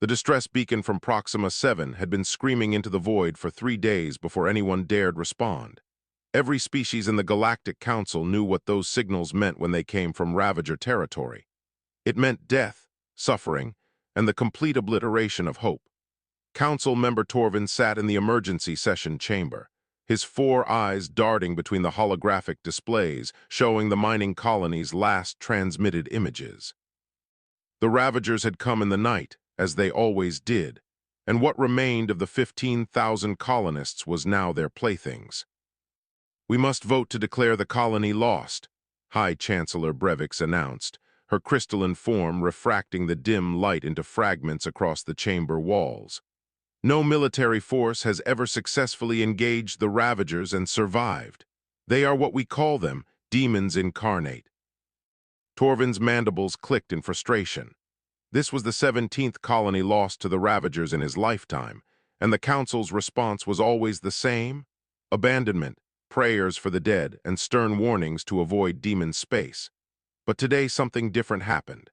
The distress beacon from Proxima 7 had been screaming into the void for 3 days before anyone dared respond. Every species in the Galactic Council knew what those signals meant when they came from Ravager territory. It meant death, suffering, and the complete obliteration of hope. Council member Torvin sat in the emergency session chamber, his 4 eyes darting between the holographic displays showing the mining colony's last transmitted images. The Ravagers had come in the night, as they always did, and what remained of the 15,000 colonists was now their playthings. "We must vote to declare the colony lost," High Chancellor Brevix announced, her crystalline form refracting the dim light into fragments across the chamber walls. "No military force has ever successfully engaged the Ravagers and survived. They are what we call them, demons incarnate." Torvin's mandibles clicked in frustration. This was the 17th colony lost to the Ravagers in his lifetime, and the Council's response was always the same: abandonment, prayers for the dead, and stern warnings to avoid demon space. But today something different happened.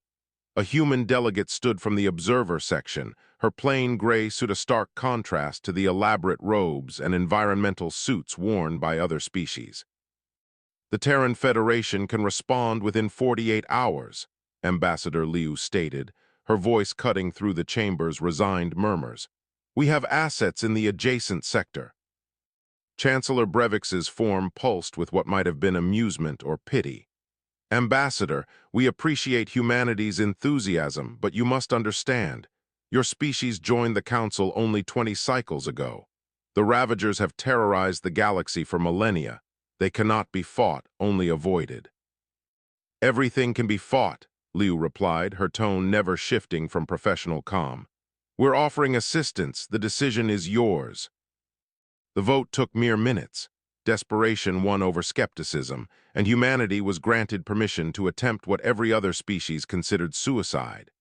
A human delegate stood from the observer section, her plain gray suit a stark contrast to the elaborate robes and environmental suits worn by other species. "The Terran Federation can respond within 48 hours, Ambassador Liu stated, her voice cutting through the chamber's resigned murmurs. "We have assets in the adjacent sector." Chancellor Brevix's form pulsed with what might have been amusement or pity. "Ambassador, we appreciate humanity's enthusiasm, but you must understand. Your species joined the Council only 20 cycles ago. The Ravagers have terrorized the galaxy for millennia. They cannot be fought, only avoided." "Everything can be fought," Liu replied, her tone never shifting from professional calm. "We're offering assistance. The decision is yours." The vote took mere minutes. Desperation won over skepticism, and humanity was granted permission to attempt what every other species considered suicide.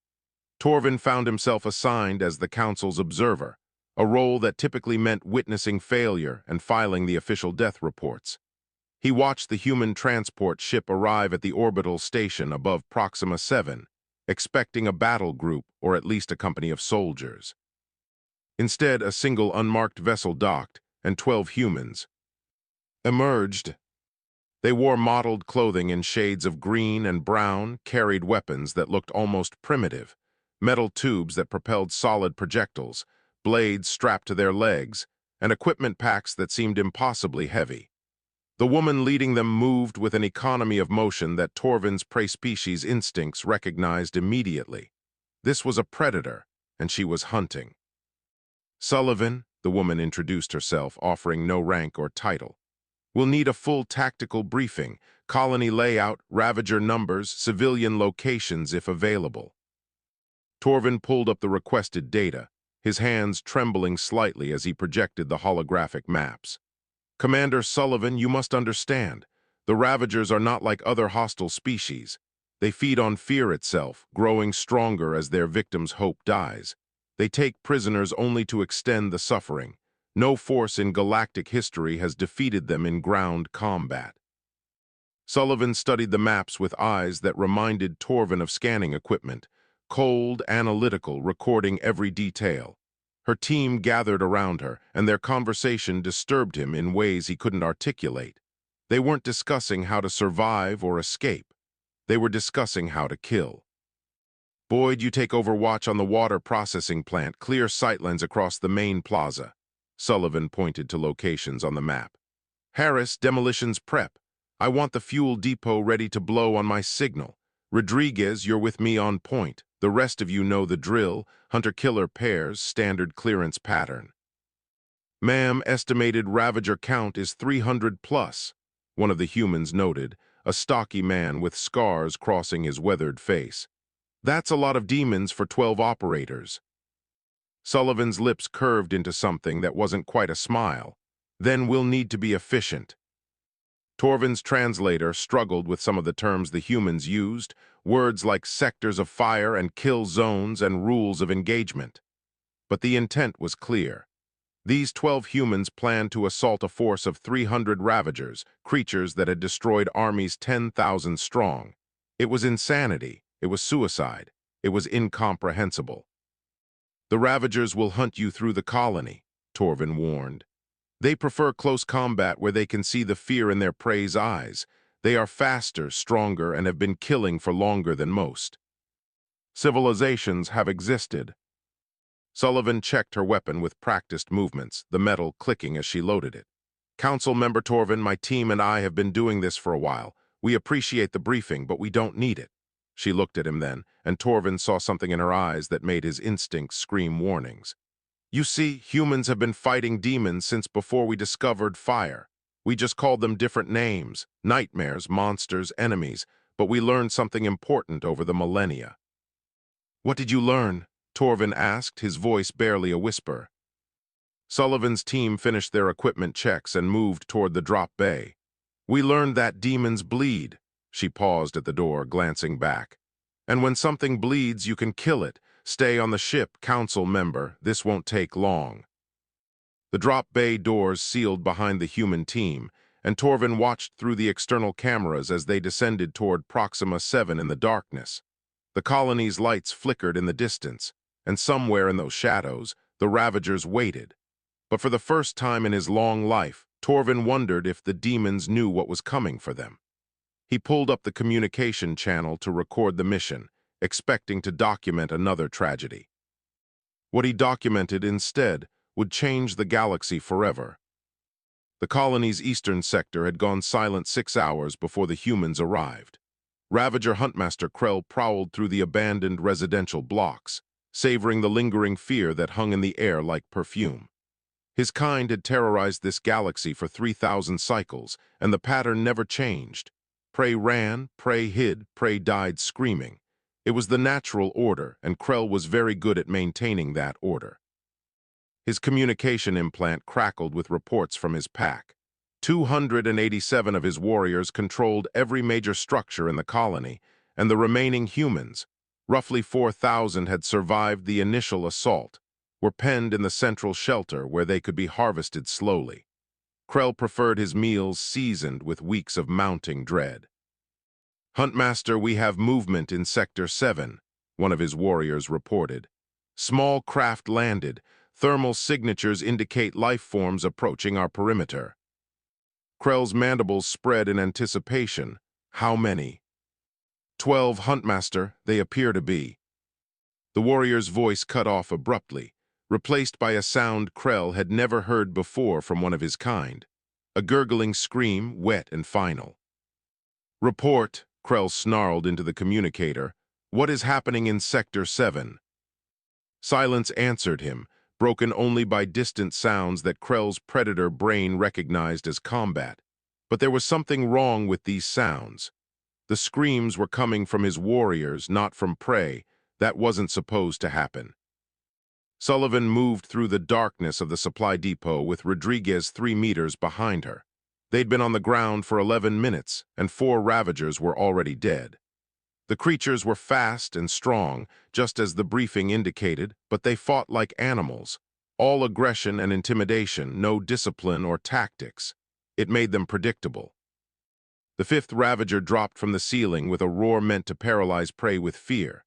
Torvin found himself assigned as the Council's observer, a role that typically meant witnessing failure and filing the official death reports. He watched the human transport ship arrive at the orbital station above Proxima 7, expecting a battle group or at least a company of soldiers. Instead, a single unmarked vessel docked, and 12 humans emerged. They wore mottled clothing in shades of green and brown, carried weapons that looked almost primitive, metal tubes that propelled solid projectiles, blades strapped to their legs, and equipment packs that seemed impossibly heavy. The woman leading them moved with an economy of motion that Torvin's prey-species instincts recognized immediately. This was a predator, and she was hunting. "Sullivan," the woman introduced herself, offering no rank or title. "We'll need a full tactical briefing, colony layout, Ravager numbers, civilian locations if available." Torvin pulled up the requested data, his hands trembling slightly as he projected the holographic maps. "Commander Sullivan, you must understand. The Ravagers are not like other hostile species. They feed on fear itself, growing stronger as their victims' hope dies. They take prisoners only to extend the suffering. No force in galactic history has defeated them in ground combat." Sullivan studied the maps with eyes that reminded Torvin of scanning equipment, cold, analytical, recording every detail. Her team gathered around her, and their conversation disturbed him in ways he couldn't articulate. They weren't discussing how to survive or escape. They were discussing how to kill. "Boyd, you take over watch on the water processing plant. Clear sightlines across the main plaza." Sullivan pointed to locations on the map. "Harris, demolitions prep. I want the fuel depot ready to blow on my signal. Rodriguez, you're with me on point. The rest of you know the drill. Hunter-killer pairs, standard clearance pattern." "Ma'am, estimated Ravager count is 300 plus," one of the humans noted, a stocky man with scars crossing his weathered face. "That's a lot of demons for 12 operators." Sullivan's lips curved into something that wasn't quite a smile. "Then we'll need to be efficient." Torvin's translator struggled with some of the terms the humans used, words like sectors of fire and kill zones and rules of engagement. But the intent was clear. These 12 humans planned to assault a force of 300 Ravagers, creatures that had destroyed armies 10,000 strong. It was insanity. It was suicide. It was incomprehensible. The Ravagers will hunt you through the colony, Torvin warned. They prefer close combat where they can see the fear in their prey's eyes. They are faster, stronger, and have been killing for longer than most. Civilizations have existed. Sullivan checked her weapon with practiced movements, the metal clicking as she loaded it. Council member Torvin, my team and I have been doing this for a while. We appreciate the briefing, but we don't need it. She looked at him then, and Torvin saw something in her eyes that made his instincts scream warnings. You see, humans have been fighting demons since before we discovered fire. We just called them different names, nightmares, monsters, enemies, but we learned something important over the millennia. What did you learn? Torvin asked, his voice barely a whisper. Sullivan's team finished their equipment checks and moved toward the drop bay. We learned that demons bleed. She paused at the door, glancing back. And when something bleeds, you can kill it. Stay on the ship, council member. This won't take long. The drop bay doors sealed behind the human team, and Torvin watched through the external cameras as they descended toward Proxima 7 in the darkness. The colony's lights flickered in the distance, and somewhere in those shadows, the Ravagers waited. But for the first time in his long life, Torvin wondered if the demons knew what was coming for them. He pulled up the communication channel to record the mission, expecting to document another tragedy. What he documented instead would change the galaxy forever. The colony's eastern sector had gone silent 6 hours before the humans arrived. Ravager Huntmaster Krell prowled through the abandoned residential blocks, savoring the lingering fear that hung in the air like perfume. His kind had terrorized this galaxy for 3,000 cycles, and the pattern never changed. Prey ran, prey hid, prey died screaming. It was the natural order, and Krell was very good at maintaining that order. His communication implant crackled with reports from his pack. 287 of his warriors controlled every major structure in the colony, and the remaining humans, roughly 4,000, had survived the initial assault, were penned in the central shelter where they could be harvested slowly. Krell preferred his meals seasoned with weeks of mounting dread. Huntmaster, we have movement in Sector 7, one of his warriors reported. Small craft landed. Thermal signatures indicate life forms approaching our perimeter. Krell's mandibles spread in anticipation. How many? 12, Huntmaster, they appear to be. The warrior's voice cut off abruptly, replaced by a sound Krell had never heard before from one of his kind. A gurgling scream, wet and final. Report, Krell snarled into the communicator. What is happening in Sector 7? Silence answered him, broken only by distant sounds that Krell's predator brain recognized as combat. But there was something wrong with these sounds. The screams were coming from his warriors, not from prey. That wasn't supposed to happen. Sullivan moved through the darkness of the supply depot with Rodriguez 3 meters behind her. They'd been on the ground for 11 minutes, and 4 Ravagers were already dead. The creatures were fast and strong, just as the briefing indicated, but they fought like animals. All aggression and intimidation, no discipline or tactics. It made them predictable. The 5th Ravager dropped from the ceiling with a roar meant to paralyze prey with fear.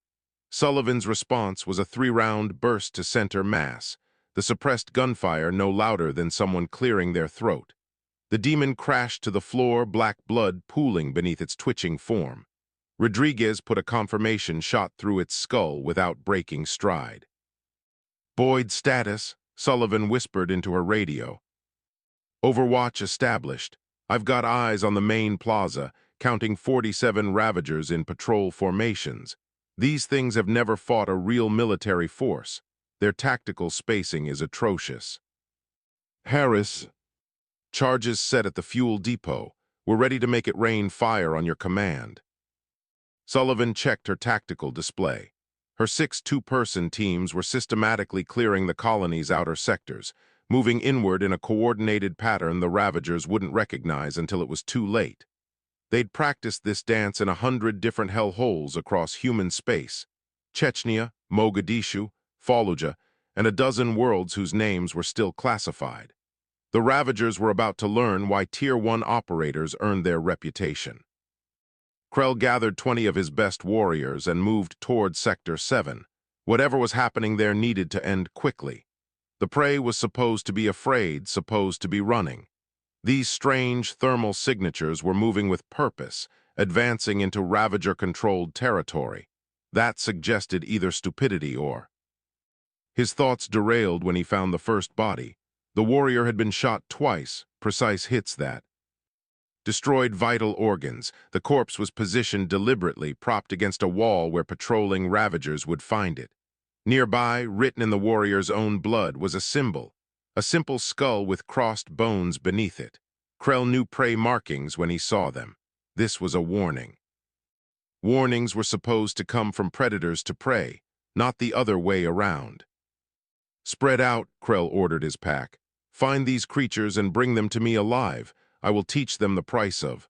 Sullivan's response was a 3-round burst to center mass, the suppressed gunfire no louder than someone clearing their throat. The demon crashed to the floor, black blood pooling beneath its twitching form. Rodriguez put a confirmation shot through its skull without breaking stride. Boyd status, Sullivan whispered into her radio. Overwatch established. I've got eyes on the main plaza, counting 47 Ravagers in patrol formations. These things have never fought a real military force. Their tactical spacing is atrocious. Harris, charges set at the fuel depot. We're ready to make it rain fire on your command. Sullivan checked her tactical display. Her 6 two-person teams were systematically clearing the colony's outer sectors, moving inward in a coordinated pattern the Ravagers wouldn't recognize until it was too late. They'd practiced this dance in 100 different hellholes across human space: Chechnya, Mogadishu, Fallujah, and a dozen worlds whose names were still classified. The Ravagers were about to learn why Tier 1 operators earned their reputation. Krell gathered 20 of his best warriors and moved toward Sector 7, Whatever was happening there needed to end quickly. The prey was supposed to be afraid, supposed to be running. These strange thermal signatures were moving with purpose, advancing into Ravager-controlled territory. That suggested either stupidity or... His thoughts derailed when he found the first body. The warrior had been shot twice, precise hits that destroyed vital organs. The corpse was positioned deliberately, propped against a wall where patrolling Ravagers would find it. Nearby, written in the warrior's own blood, was a symbol, a simple skull with crossed bones beneath it. Krell knew prey markings when he saw them. This was a warning. Warnings were supposed to come from predators to prey, not the other way around. "Spread out," Krell ordered his pack. "Find these creatures and bring them to me alive. I will teach them the price of..."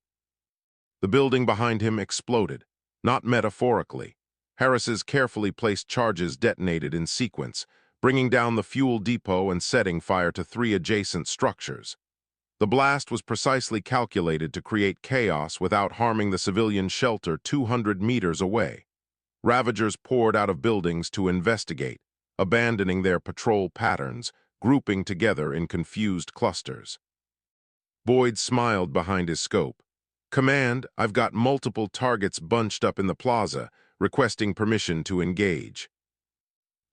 The building behind him exploded, not metaphorically. Harris's carefully placed charges detonated in sequence, bringing down the fuel depot and setting fire to 3 adjacent structures. The blast was precisely calculated to create chaos without harming the civilian shelter 200 meters away. Ravagers poured out of buildings to investigate, abandoning their patrol patterns, grouping together in confused clusters. Boyd smiled behind his scope. "Command, I've got multiple targets bunched up in the plaza, requesting permission to engage."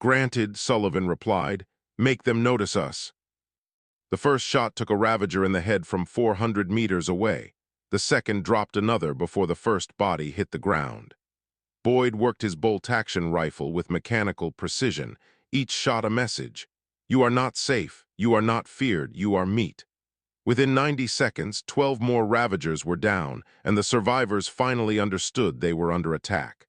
"Granted," Sullivan replied. "Make them notice us." The first shot took a Ravager in the head from 400 meters away. The second dropped another before the first body hit the ground. Boyd worked his bolt-action rifle with mechanical precision, each shot a message. "You are not safe, you are not feared, you are meat." Within 90 seconds, 12 more Ravagers were down, and the survivors finally understood they were under attack.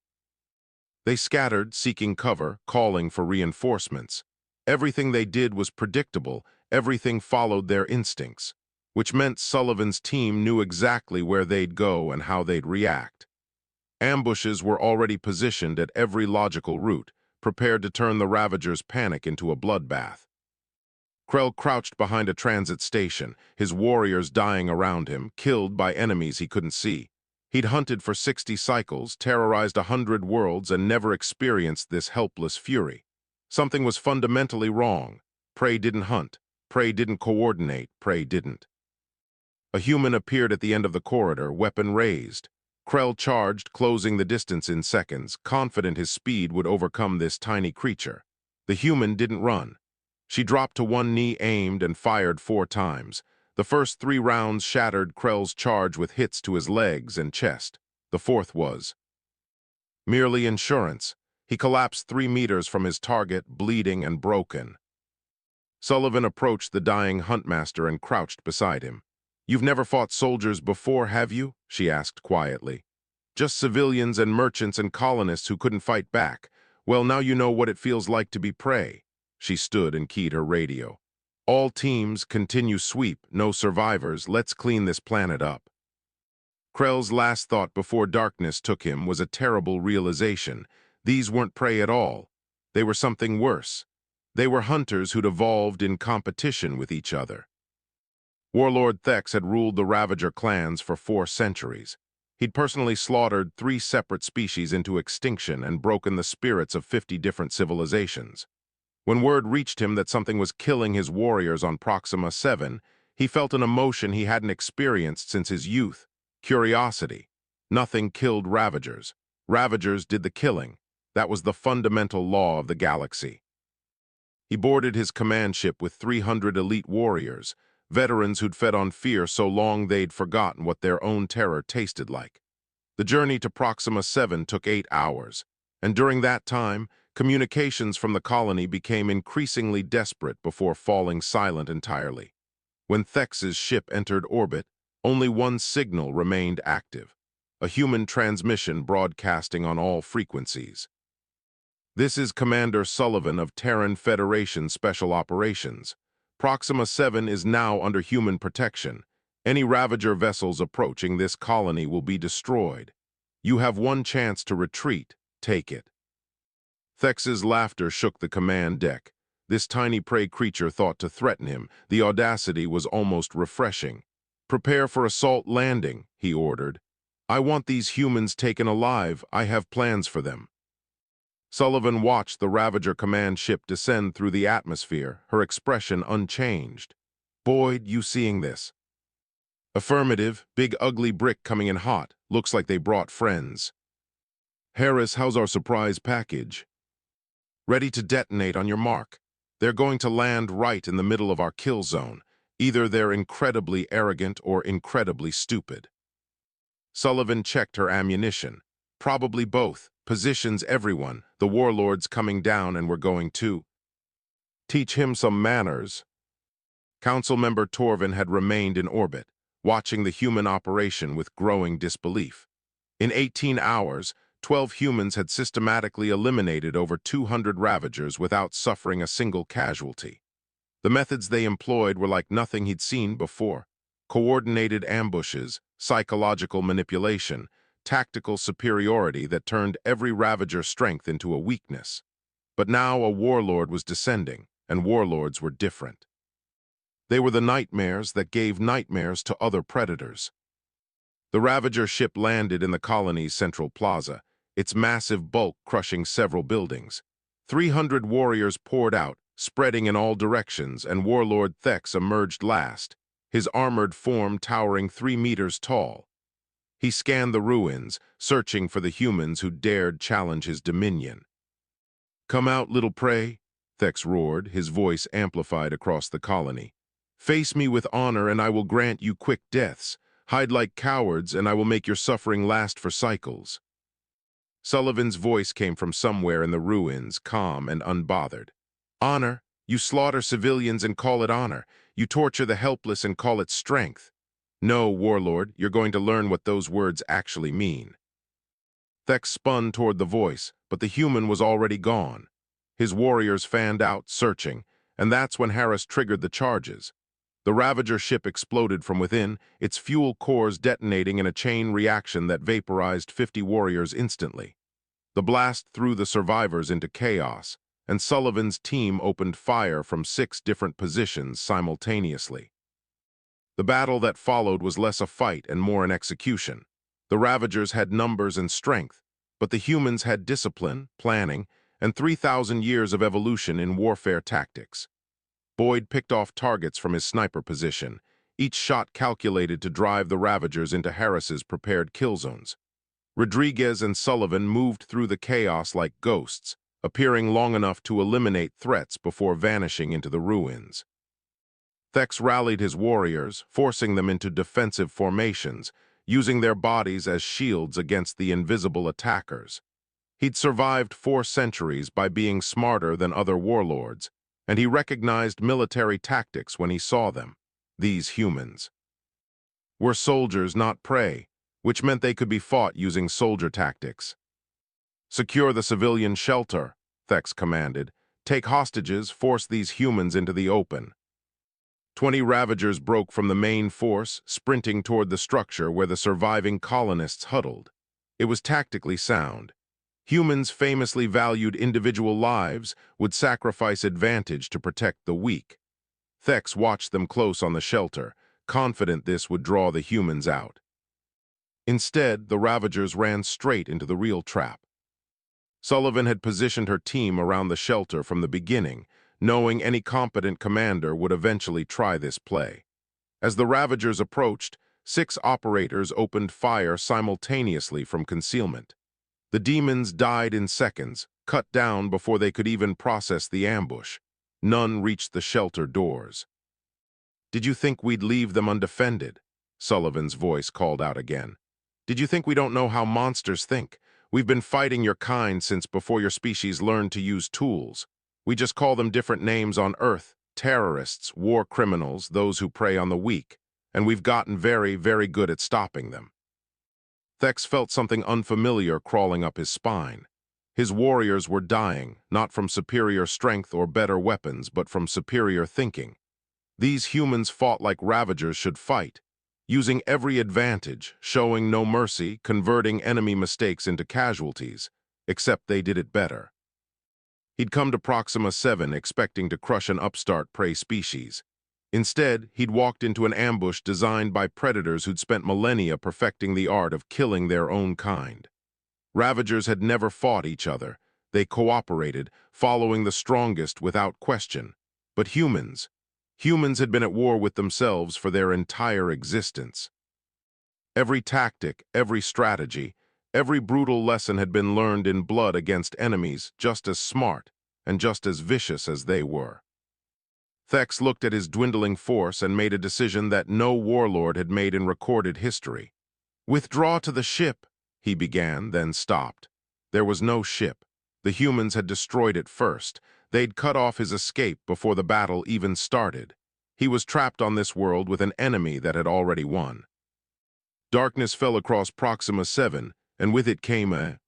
They scattered, seeking cover, calling for reinforcements. Everything they did was predictable, everything followed their instincts, which meant Sullivan's team knew exactly where they'd go and how they'd react. Ambushes were already positioned at every logical route, prepared to turn the Ravagers' panic into a bloodbath. Krell crouched behind a transit station, his warriors dying around him, killed by enemies he couldn't see. He'd hunted for 60 cycles, terrorized 100 worlds, and never experienced this helpless fury. Something was fundamentally wrong. Prey didn't hunt. Prey didn't coordinate. Prey didn't. A human appeared at the end of the corridor, weapon raised. Krell charged, closing the distance in seconds, confident his speed would overcome this tiny creature. The human didn't run. She dropped to one knee, aimed, and fired 4 times. The first 3 rounds shattered Krell's charge with hits to his legs and chest. The fourth was merely insurance. He collapsed 3 meters from his target, bleeding and broken. Sullivan approached the dying huntmaster and crouched beside him. "You've never fought soldiers before, have you?" she asked quietly. "Just civilians and merchants and colonists who couldn't fight back. Well, now you know what it feels like to be prey." She stood and keyed her radio. "All teams, continue sweep, no survivors, let's clean this planet up." Krell's last thought before darkness took him was a terrible realization. These weren't prey at all. They were something worse. They were hunters who'd evolved in competition with each other. Warlord Thex had ruled the Ravager clans for 4 centuries. He'd personally slaughtered 3 separate species into extinction and broken the spirits of 50 different civilizations. When word reached him that something was killing his warriors on Proxima 7, he felt an emotion he hadn't experienced since his youth: curiosity. Nothing killed Ravagers. Ravagers did the killing. That was the fundamental law of the galaxy. He boarded his command ship with 300 elite warriors, veterans who'd fed on fear so long they'd forgotten what their own terror tasted like. The journey to Proxima 7 took 8 hours, and during that time, communications from the colony became increasingly desperate before falling silent entirely. When Thex's ship entered orbit, only one signal remained active: a human transmission broadcasting on all frequencies. "This is Commander Sullivan of Terran Federation Special Operations. Proxima 7 is now under human protection. Any Ravager vessels approaching this colony will be destroyed. You have one chance to retreat. Take it." Thex's laughter shook the command deck. This tiny prey creature thought to threaten him. The audacity was almost refreshing. "Prepare for assault landing," he ordered. "I want these humans taken alive. I have plans for them." Sullivan watched the Ravager command ship descend through the atmosphere, her expression unchanged. "Boyd, you seeing this?" "Affirmative. Big ugly brick coming in hot. Looks like they brought friends." "Harris, how's our surprise package?" "Ready to detonate on your mark. They're going to land right in the middle of our kill zone. Either they're incredibly arrogant or incredibly stupid." Sullivan checked her ammunition. "Probably both. Positions everyone. The warlord's coming down and we're going to teach him some manners." Council member Torvin had remained in orbit, watching the human operation with growing disbelief. In 18 hours, 12 humans had systematically eliminated over 200 Ravagers without suffering a single casualty. The methods they employed were like nothing he'd seen before. Coordinated ambushes, psychological manipulation, tactical superiority that turned every Ravager's strength into a weakness. But now a warlord was descending, and warlords were different. They were the nightmares that gave nightmares to other predators. The Ravager ship landed in the colony's central plaza, its massive bulk crushing several buildings. 300 warriors poured out, spreading in all directions, and Warlord Thex emerged last, his armored form towering 3 meters tall. He scanned the ruins, searching for the humans who dared challenge his dominion. "Come out, little prey," Thex roared, his voice amplified across the colony. "Face me with honor and I will grant you quick deaths. Hide like cowards and I will make your suffering last for cycles." Sullivan's voice came from somewhere in the ruins, calm and unbothered. "Honor? You slaughter civilians and call it honor. You torture the helpless and call it strength. No, Warlord, you're going to learn what those words actually mean." Thex spun toward the voice, but the human was already gone. His warriors fanned out, searching, and that's when Harris triggered the charges. The Ravager ship exploded from within, its fuel cores detonating in a chain reaction that vaporized 50 warriors instantly. The blast threw the survivors into chaos, and Sullivan's team opened fire from 6 different positions simultaneously. The battle that followed was less a fight and more an execution. The Ravagers had numbers and strength, but the humans had discipline, planning, and 3,000 years of evolution in warfare tactics. Boyd picked off targets from his sniper position, each shot calculated to drive the Ravagers into Harris's prepared kill zones. Rodriguez and Sullivan moved through the chaos like ghosts, appearing long enough to eliminate threats before vanishing into the ruins. Thex rallied his warriors, forcing them into defensive formations, using their bodies as shields against the invisible attackers. He'd survived 4 centuries by being smarter than other warlords, and he recognized military tactics when he saw them. These humans were soldiers, not prey, which meant they could be fought using soldier tactics. "Secure the civilian shelter," Thex commanded. "Take hostages, force these humans into the open." 20 Ravagers broke from the main force, sprinting toward the structure where the surviving colonists huddled. It was tactically sound. Humans famously valued individual lives, would sacrifice advantage to protect the weak. Thex watched them close on the shelter, confident this would draw the humans out. Instead, the Ravagers ran straight into the real trap. Sullivan had positioned her team around the shelter from the beginning, knowing any competent commander would eventually try this play. As the Ravagers approached, 6 operators opened fire simultaneously from concealment. The demons died in seconds, cut down before they could even process the ambush. None reached the shelter doors. "Did you think we'd leave them undefended?" Sullivan's voice called out again. "Did you think we don't know how monsters think? We've been fighting your kind since before your species learned to use tools. We just call them different names on Earth: terrorists, war criminals, those who prey on the weak. And we've gotten very, very good at stopping them." Thex felt something unfamiliar crawling up his spine. His warriors were dying, not from superior strength or better weapons, but from superior thinking. These humans fought like Ravagers should fight, using every advantage, showing no mercy, converting enemy mistakes into casualties, except they did it better. He'd come to Proxima 7 expecting to crush an upstart prey species. Instead, he'd walked into an ambush designed by predators who'd spent millennia perfecting the art of killing their own kind. Ravagers had never fought each other. They cooperated, following the strongest without question. But humans had been at war with themselves for their entire existence. Every tactic, every strategy, every brutal lesson had been learned in blood against enemies just as smart and just as vicious as they were. Thex looked at his dwindling force and made a decision that no warlord had made in recorded history. "Withdraw to the ship," he began, then stopped. There was no ship. The humans had destroyed it first. They'd cut off his escape before the battle even started. He was trapped on this world with an enemy that had already won. Darkness fell across Proxima 7, and with it came a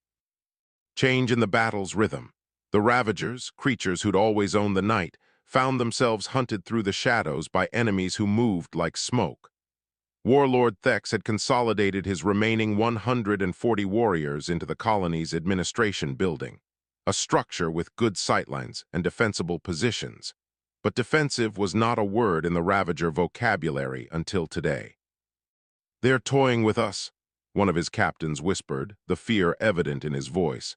change in the battle's rhythm. The Ravagers, creatures who'd always owned the night, found themselves hunted through the shadows by enemies who moved like smoke. Warlord Thex had consolidated his remaining 140 warriors into the colony's administration building, a structure with good sightlines and defensible positions. But defensive was not a word in the Ravager vocabulary until today. "They're toying with us," one of his captains whispered, the fear evident in his voice.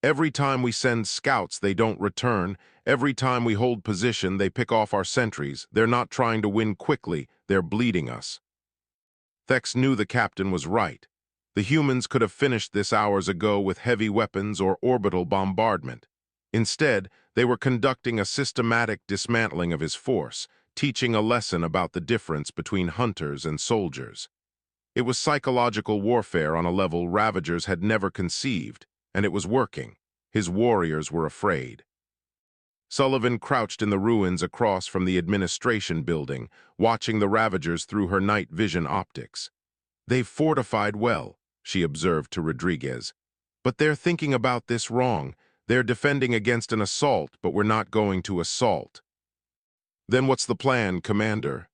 "Every time we send scouts, they don't return. Every time we hold position, they pick off our sentries. They're not trying to win quickly, they're bleeding us." Thex knew the captain was right. The humans could have finished this hours ago with heavy weapons or orbital bombardment. Instead, they were conducting a systematic dismantling of his force, teaching a lesson about the difference between hunters and soldiers. It was psychological warfare on a level Ravagers had never conceived, and it was working. His warriors were afraid. Sullivan crouched in the ruins across from the administration building, watching the Ravagers through her night vision optics. "They've fortified well," she observed to Rodriguez. "But they're thinking about this wrong. They're defending against an assault, but we're not going to assault." "Then what's the plan, Commander?"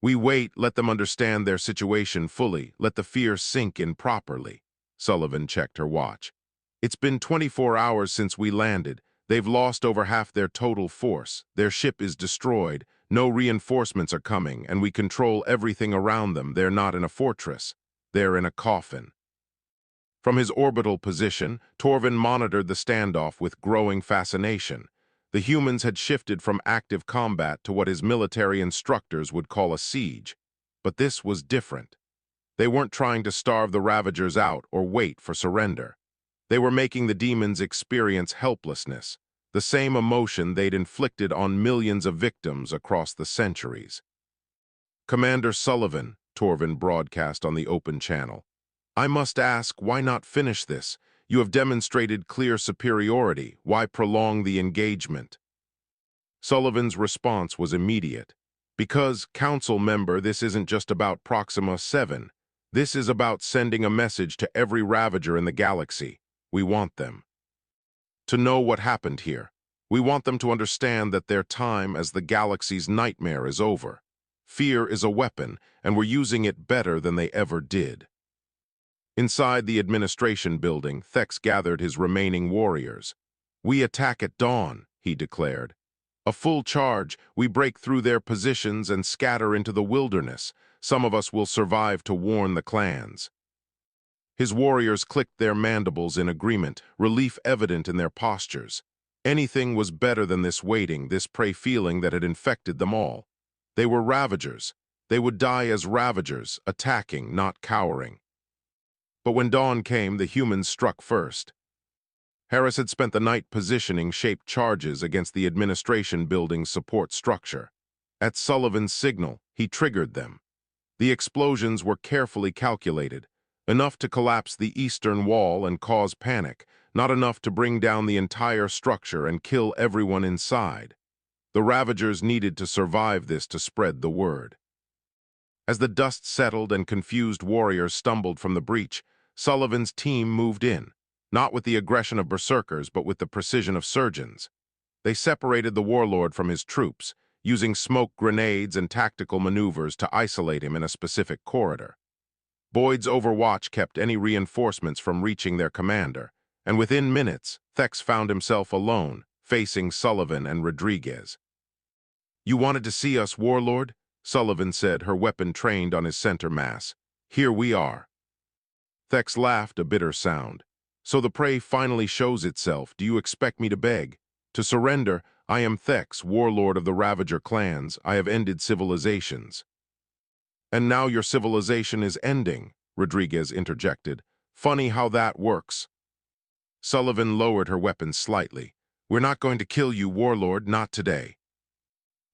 "We wait, let them understand their situation fully, let the fear sink in properly." Sullivan checked her watch. "It's been 24 hours since we landed. They've lost over half their total force. Their ship is destroyed. No reinforcements are coming, and we control everything around them. They're not in a fortress. They're in a coffin." From his orbital position, Torvin monitored the standoff with growing fascination. The humans had shifted from active combat to what his military instructors would call a siege. But this was different. They weren't trying to starve the Ravagers out or wait for surrender. They were making the demons experience helplessness, the same emotion they'd inflicted on millions of victims across the centuries. "Commander Sullivan," Torvin broadcast on the open channel, "I must ask, why not finish this? You have demonstrated clear superiority. Why prolong the engagement?" Sullivan's response was immediate. "Because, Council member, this isn't just about Proxima 7. This is about sending a message to every Ravager in the galaxy. We want them to know what happened here. We want them to understand that their time as the galaxy's nightmare is over. Fear is a weapon, and we're using it better than they ever did." Inside the administration building, Thex gathered his remaining warriors. "We attack at dawn," he declared. "A full charge, we break through their positions and scatter into the wilderness. Some of us will survive to warn the clans." His warriors clicked their mandibles in agreement, relief evident in their postures. Anything was better than this waiting, this prey feeling that had infected them all. They were Ravagers. They would die as Ravagers, attacking, not cowering. But when dawn came, the humans struck first. Harris had spent the night positioning shaped charges against the administration building's support structure. At Sullivan's signal, he triggered them. The explosions were carefully calculated, enough to collapse the eastern wall and cause panic, not enough to bring down the entire structure and kill everyone inside. The Ravagers needed to survive this to spread the word. As the dust settled and confused warriors stumbled from the breach, Sullivan's team moved in, not with the aggression of berserkers but with the precision of surgeons. They separated the warlord from his troops, using smoke grenades and tactical maneuvers to isolate him in a specific corridor. Boyd's overwatch kept any reinforcements from reaching their commander, and within minutes, Thex found himself alone, facing Sullivan and Rodriguez. "You wanted to see us, Warlord?" Sullivan said, her weapon trained on his center mass. "Here we are." Thex laughed, a bitter sound. So the prey finally shows itself. Do you expect me to beg? To surrender? I am Thex, warlord of the Ravager clans. I have ended civilizations. And now your civilization is ending, Rodriguez interjected. Funny how that works. Sullivan lowered her weapon slightly. We're not going to kill you, warlord, not today.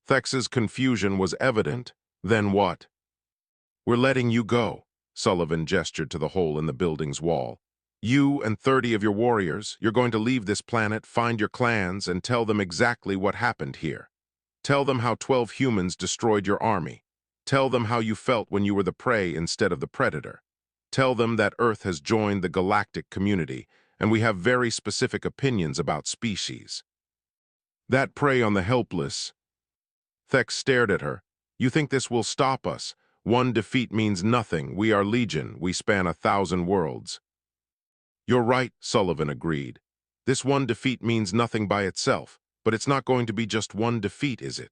Thex's confusion was evident. Then what? We're letting you go. Sullivan gestured to the hole in the building's wall. You and 30 of your warriors, you're going to leave this planet, find your clans, and tell them exactly what happened here. Tell them how 12 humans destroyed your army. Tell them how you felt when you were the prey instead of the predator. Tell them that Earth has joined the galactic community, and we have very specific opinions about species. That prey on the helpless. Thex stared at her. You think this will stop us? One defeat means nothing. We are legion. We span 1,000 worlds. You're right, Sullivan agreed. This one defeat means nothing by itself, but it's not going to be just one defeat, is it?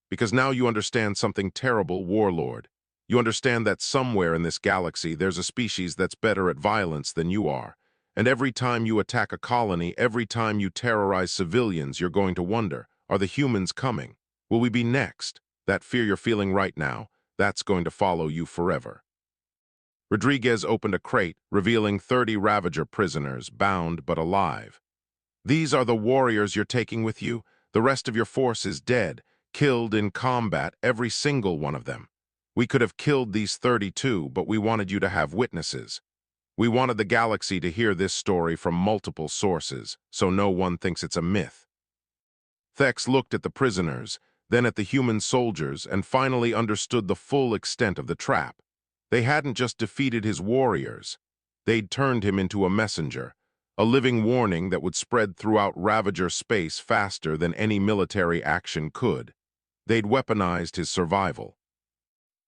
Because now you understand something terrible, warlord. You understand that somewhere in this galaxy there's a species that's better at violence than you are. And every time you attack a colony, every time you terrorize civilians, you're going to wonder, are the humans coming? Will we be next? That fear you're feeling right now, that's going to follow you forever. Rodriguez opened a crate, revealing 30 Ravager prisoners, bound but alive. These are the warriors you're taking with you. The rest of your force is dead, killed in combat, every single one of them. We could have killed these 32, but we wanted you to have witnesses. We wanted the galaxy to hear this story from multiple sources, so no one thinks it's a myth. Thex looked at the prisoners, then at the human soldiers, and finally understood the full extent of the trap. They hadn't just defeated his warriors. They'd turned him into a messenger, a living warning that would spread throughout Ravager space faster than any military action could. They'd weaponized his survival.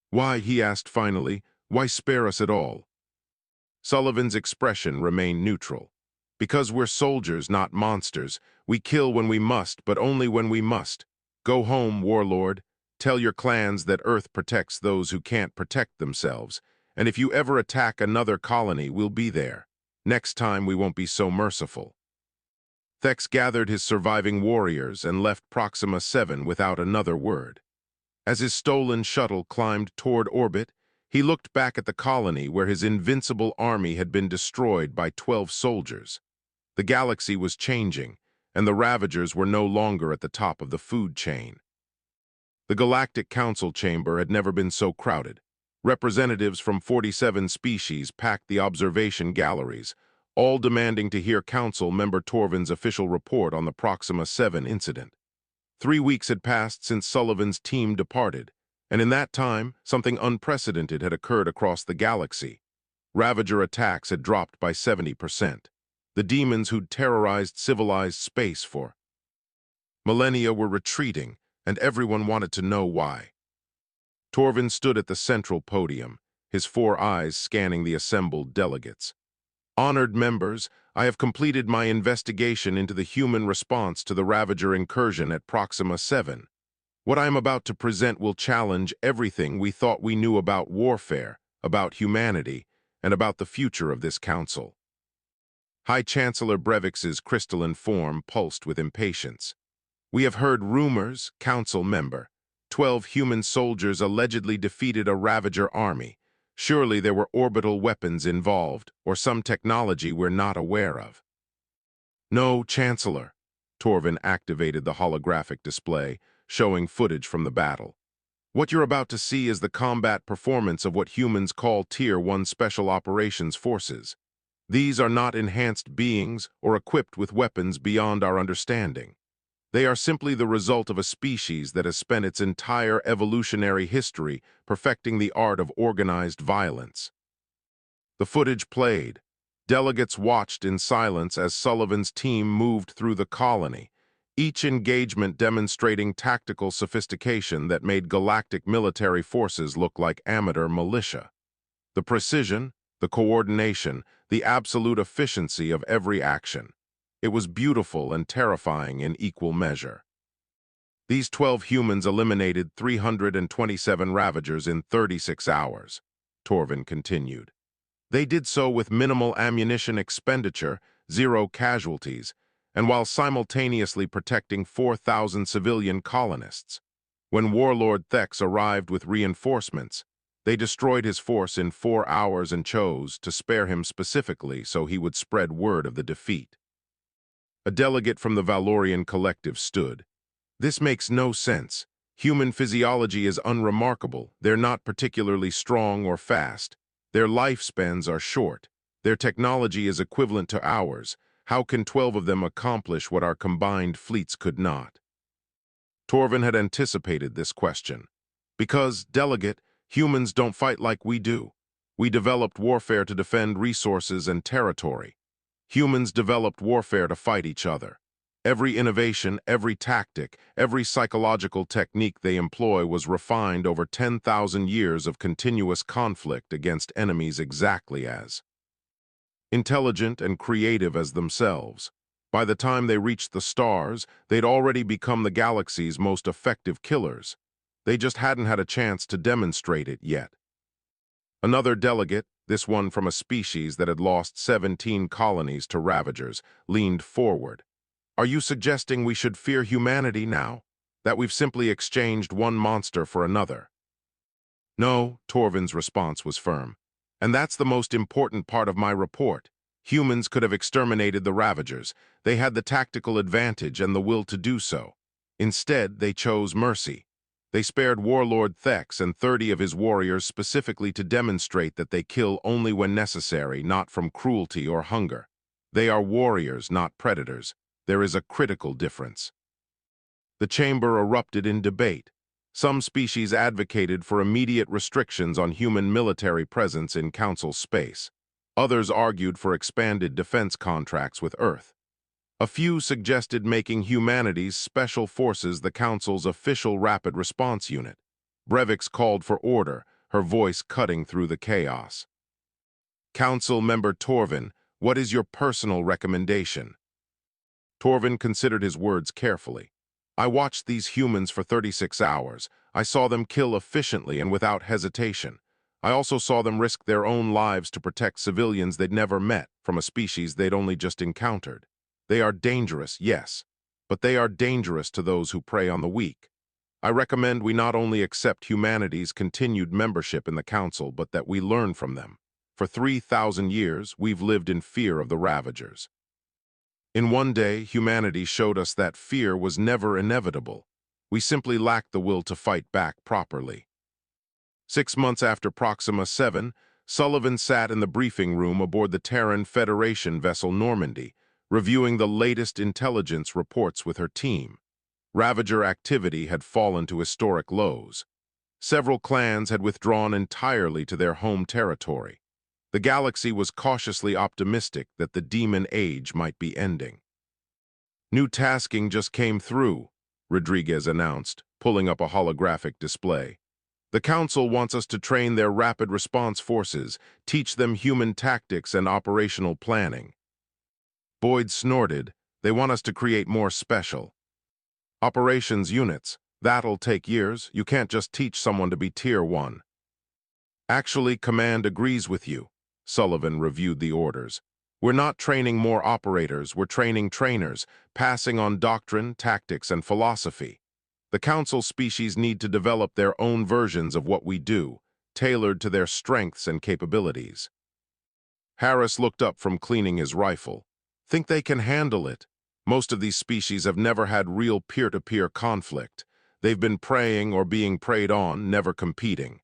Why, he asked finally, why spare us at all? Sullivan's expression remained neutral. Because we're soldiers, not monsters. We kill when we must, but only when we must. Go home, warlord. Tell your clans that Earth protects those who can't protect themselves. And if you ever attack another colony, we'll be there. Next time, we won't be so merciful. Thex gathered his surviving warriors and left Proxima 7 without another word. As his stolen shuttle climbed toward orbit, he looked back at the colony where his invincible army had been destroyed by 12 soldiers. The galaxy was changing, and the Ravagers were no longer at the top of the food chain. The Galactic Council chamber had never been so crowded. Representatives from 47 species packed the observation galleries, all demanding to hear Council Member Torvin's official report on the Proxima 7 incident. 3 weeks had passed since Sullivan's team departed, and in that time, something unprecedented had occurred across the galaxy. Ravager attacks had dropped by 70%. The demons who'd terrorized civilized space for millennia were retreating, and everyone wanted to know why. Torvin stood at the central podium, his 4 eyes scanning the assembled delegates. Honored members, I have completed my investigation into the human response to the Ravager incursion at Proxima 7. What I am about to present will challenge everything we thought we knew about warfare, about humanity, and about the future of this council. High Chancellor Brevix's crystalline form pulsed with impatience. We have heard rumors, Council member. 12 human soldiers allegedly defeated a Ravager army. Surely there were orbital weapons involved, or some technology we're not aware of. No, Chancellor. Torvin activated the holographic display, showing footage from the battle. What you're about to see is the combat performance of what humans call Tier 1 Special Operations Forces. These are not enhanced beings or equipped with weapons beyond our understanding. They are simply the result of a species that has spent its entire evolutionary history perfecting the art of organized violence. The footage played. Delegates watched in silence as Sullivan's team moved through the colony, each engagement demonstrating tactical sophistication that made galactic military forces look like amateur militia. The precision, the coordination, the absolute efficiency of every action. It was beautiful and terrifying in equal measure. These 12 humans eliminated 327 Ravagers in 36 hours, Torvin continued. They did so with minimal ammunition expenditure, 0 casualties, and while simultaneously protecting 4,000 civilian colonists. When Warlord Thex arrived with reinforcements, they destroyed his force in 4 hours and chose to spare him specifically so he would spread word of the defeat. A delegate from the Valorian collective stood. This makes no sense. Human physiology is unremarkable. They're not particularly strong or fast. Their lifespans are short. Their technology is equivalent to ours. How can 12 of them accomplish what our combined fleets could not? Torvin had anticipated this question. Because, delegate, humans don't fight like we do. We developed warfare to defend resources and territory. Humans developed warfare to fight each other. Every innovation, every tactic, every psychological technique they employ was refined over 10,000 years of continuous conflict against enemies exactly as intelligent and creative as themselves. By the time they reached the stars, they'd already become the galaxy's most effective killers. They just hadn't had a chance to demonstrate it yet. Another delegate, this one from a species that had lost 17 colonies to Ravagers, leaned forward. Are you suggesting we should fear humanity now? That we've simply exchanged one monster for another? No, Torvin's response was firm. And that's the most important part of my report. Humans could have exterminated the Ravagers. They had the tactical advantage and the will to do so. Instead, they chose mercy. They spared Warlord Thex and 30 of his warriors specifically to demonstrate that they kill only when necessary, not from cruelty or hunger. They are warriors, not predators. There is a critical difference. The chamber erupted in debate. Some species advocated for immediate restrictions on human military presence in Council space. Others argued for expanded defense contracts with Earth. A few suggested making humanity's special forces the Council's official rapid response unit. Brevix called for order, her voice cutting through the chaos. Council Member Torvin, what is your personal recommendation? Torvin considered his words carefully. I watched these humans for 36 hours. I saw them kill efficiently and without hesitation. I also saw them risk their own lives to protect civilians they'd never met from a species they'd only just encountered. They are dangerous, yes, but they are dangerous to those who prey on the weak. I recommend we not only accept humanity's continued membership in the Council, but that we learn from them. For 3,000 years, we've lived in fear of the Ravagers. In one day, humanity showed us that fear was never inevitable. We simply lacked the will to fight back properly. 6 months after Proxima 7, Sullivan sat in the briefing room aboard the Terran Federation vessel Normandy, reviewing the latest intelligence reports with her team. Ravager activity had fallen to historic lows. Several clans had withdrawn entirely to their home territory. The galaxy was cautiously optimistic that the Demon Age might be ending. New tasking just came through, Rodriguez announced, pulling up a holographic display. The Council wants us to train their rapid response forces, teach them human tactics and operational planning. Boyd snorted. They want us to create more special operations units. That'll take years. You can't just teach someone to be Tier 1. Actually, Command agrees with you. Sullivan reviewed the orders. We're not training more operators, we're training trainers, passing on doctrine, tactics, and philosophy. The Council species need to develop their own versions of what we do, tailored to their strengths and capabilities. Harris looked up from cleaning his rifle. Think they can handle it? Most of these species have never had real peer-to-peer conflict. They've been preying or being preyed on, never competing.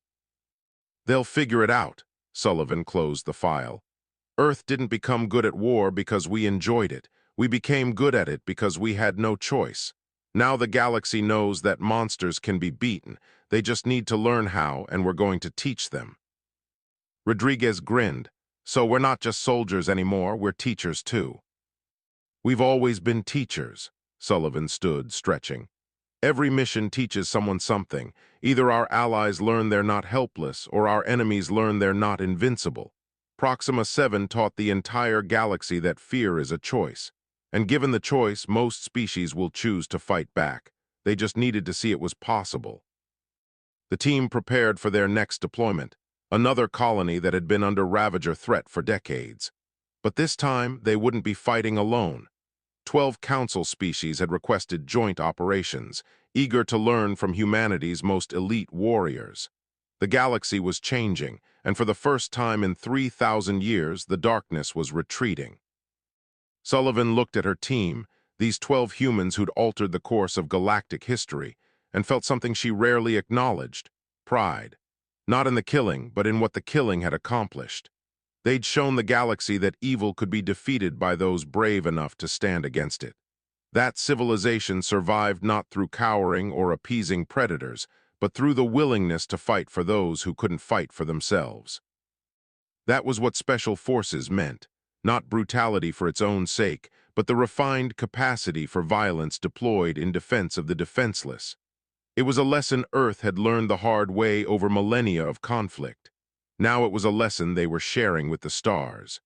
They'll figure it out. Sullivan closed the file. Earth didn't become good at war because we enjoyed it. We became good at it because we had no choice. Now the galaxy knows that monsters can be beaten. They just need to learn how, and we're going to teach them. Rodriguez grinned. So we're not just soldiers anymore, we're teachers too. We've always been teachers. Sullivan stood, stretching. Every mission teaches someone something. Either our allies learn they're not helpless, or our enemies learn they're not invincible. Proxima 7 taught the entire galaxy that fear is a choice. And given the choice, most species will choose to fight back. They just needed to see it was possible. The team prepared for their next deployment, another colony that had been under Ravager threat for decades. But this time, they wouldn't be fighting alone. 12 council species had requested joint operations, eager to learn from humanity's most elite warriors. The galaxy was changing, and for the first time in 3,000 years, the darkness was retreating. Sullivan looked at her team, these 12 humans who'd altered the course of galactic history, and felt something she rarely acknowledged: pride. Not in the killing, but in what the killing had accomplished. They'd shown the galaxy that evil could be defeated by those brave enough to stand against it. That civilization survived not through cowering or appeasing predators, but through the willingness to fight for those who couldn't fight for themselves. That was what special forces meant, not brutality for its own sake, but the refined capacity for violence deployed in defense of the defenseless. It was a lesson Earth had learned the hard way over millennia of conflict. Now it was a lesson they were sharing with the stars.